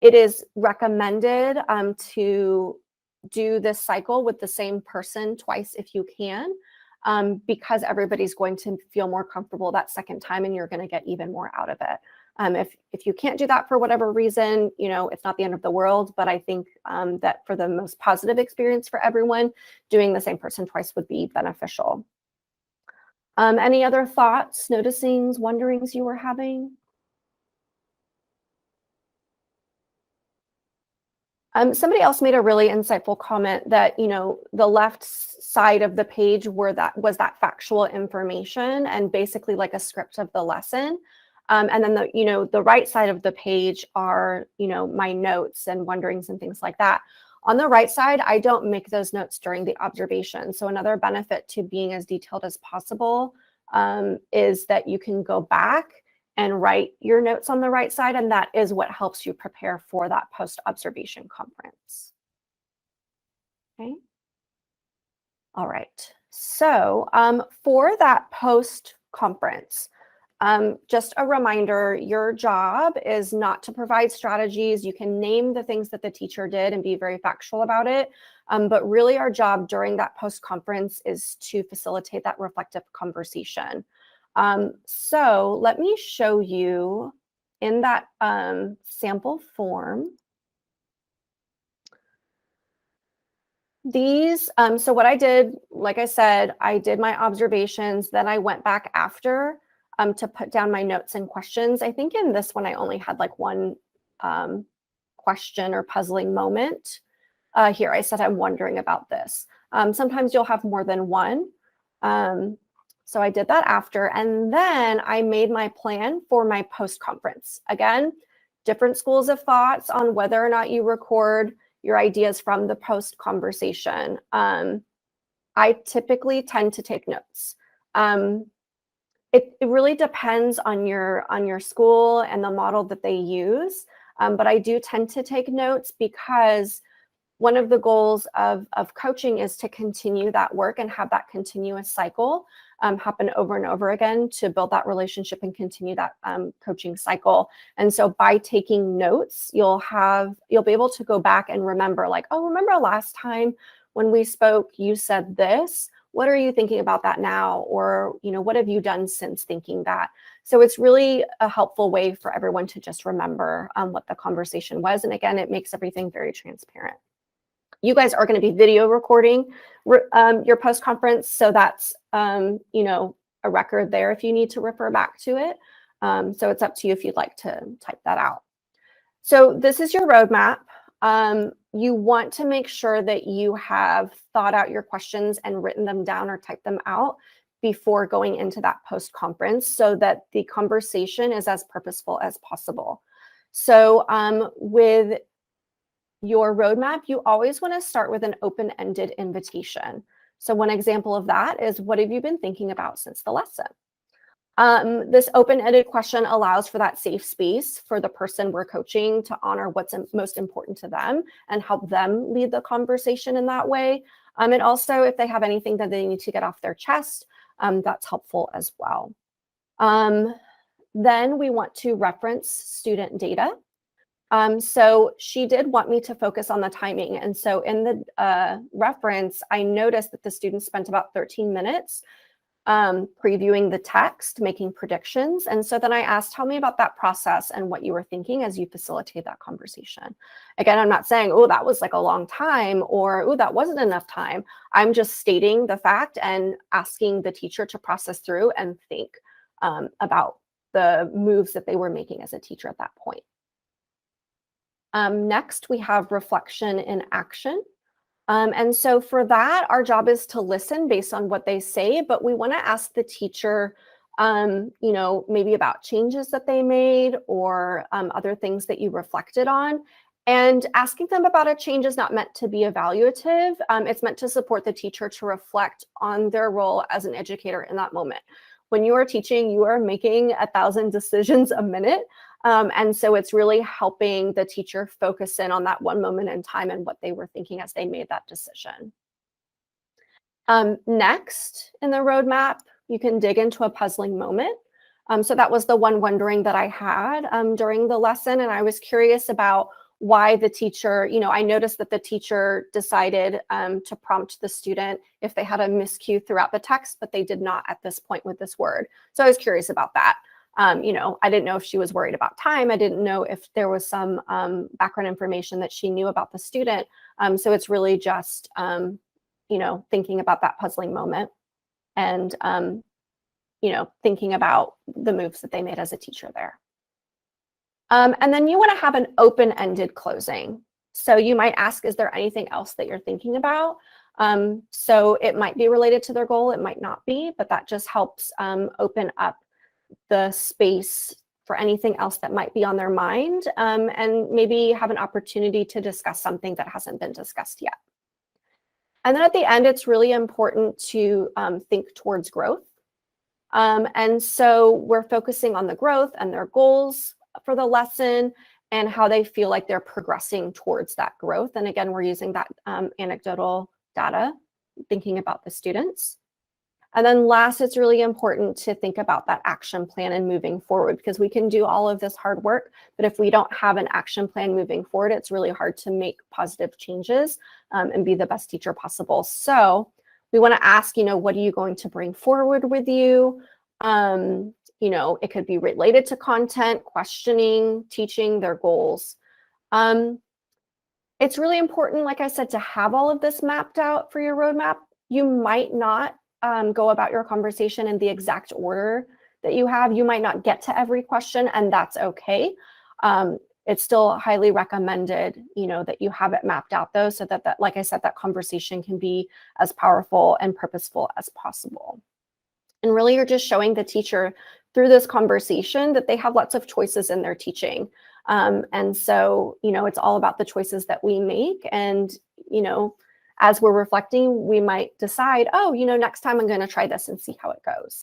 It is recommended to do this cycle with the same person twice if you can, because everybody's going to feel more comfortable that second time and you're going to get even more out of it. If you can't do that for whatever reason, it's not the end of the world, but I think that for the most positive experience for everyone, doing the same person twice would be beneficial. Any other thoughts, noticings, wonderings you were having? Somebody else made a really insightful comment that, the left side of the page was that factual information and basically like a script of the lesson. And then the right side of the page are, my notes and wonderings and things like that. On the right side, I don't make those notes during the observation. So another benefit to being as detailed as possible is that you can go back and write your notes on the right side, and that is what helps you prepare for that post-observation conference. Okay. All right. So for that post-conference, just a reminder, your job is not to provide strategies. You can name the things that the teacher did and be very factual about it. But really our job during that post-conference is to facilitate that reflective conversation. So let me show you in that sample form. These, so what I did, like I said, I did my observations, then I went back after to put down my notes and questions. I think in this one, I only had like one question or puzzling moment. Here, I said, I'm wondering about this. Sometimes you'll have more than one. So I did that after, and then I made my plan for my post-conference. Again, different schools of thoughts on whether or not you record your ideas from the post-conversation. I typically tend to take notes. It really depends on your school and the model that they use, but I do tend to take notes because one of the goals of coaching is to continue that work and have that continuous cycle happen over and over again to build that relationship and continue that coaching cycle. And so by taking notes, you'll be able to go back and remember, like, oh, remember last time when we spoke, you said this. What are you thinking about that now? Or, what have you done since thinking that? So it's really a helpful way for everyone to just remember what the conversation was. And again, it makes everything very transparent. You guys are going to be video recording your post-conference, so that's a record there if you need to refer back to it. So it's up to you if you'd like to type that out. So this is your roadmap. You want to make sure that you have thought out your questions and written them down or typed them out before going into that post-conference so that the conversation is as purposeful as possible. So with your roadmap, you always want to start with an open-ended invitation. So one example of that is, what have you been thinking about since the lesson? This open-ended question allows for that safe space for the person we're coaching to honor what's most important to them and help them lead the conversation in that way. And also, if they have anything that they need to get off their chest, that's helpful as well. Then we want to reference student data. So she did want me to focus on the timing. And so in the reference, I noticed that the students spent about 13 minutes previewing the text, making predictions. And so then I asked, tell me about that process and what you were thinking as you facilitate that conversation. Again, I'm not saying, oh, that was like a long time, or, oh, that wasn't enough time. I'm just stating the fact and asking the teacher to process through and think about the moves that they were making as a teacher at that point. Next, we have reflection in action. And so for that, our job is to listen based on what they say, but we want to ask the teacher, maybe about changes that they made or other things that you reflected on. And asking them about a change is not meant to be evaluative. It's meant to support the teacher to reflect on their role as an educator in that moment. When you are teaching, you are making 1,000 decisions a minute. And so it's really helping the teacher focus in on that one moment in time and what they were thinking as they made that decision. Next in the roadmap, you can dig into a puzzling moment. So that was the one wondering that I had during the lesson. And I was curious about why the teacher, I noticed that the teacher decided to prompt the student if they had a miscue throughout the text, but they did not at this point with this word. So I was curious about that. I didn't know if she was worried about time. I didn't know if there was some background information that she knew about the student. So it's really just, thinking about that puzzling moment and, thinking about the moves that they made as a teacher there. And then you want to have an open-ended closing. So you might ask, is there anything else that you're thinking about? So it might be related to their goal, it might not be, but that just helps open up the space for anything else that might be on their mind, and maybe have an opportunity to discuss something that hasn't been discussed yet. And then at the end, it's really important to think towards growth. And so we're focusing on the growth and their goals for the lesson and how they feel like they're progressing towards that growth. And again, we're using that anecdotal data, thinking about the students. And then last, it's really important to think about that action plan and moving forward, because we can do all of this hard work, but if we don't have an action plan moving forward, it's really hard to make positive changes and be the best teacher possible. So we want to ask, what are you going to bring forward with you? It could be related to content, questioning, teaching, their goals. It's really important, like I said, to have all of this mapped out for your roadmap. You might not go about your conversation in the exact order that you have. You might not get to every question, and that's okay. It's still highly recommended, that you have it mapped out though, so that, like I said, that conversation can be as powerful and purposeful as possible. And really, you're just showing the teacher through this conversation that they have lots of choices in their teaching. And so, it's all about the choices that we make. And, as we're reflecting, we might decide, oh, next time I'm going to try this and see how it goes.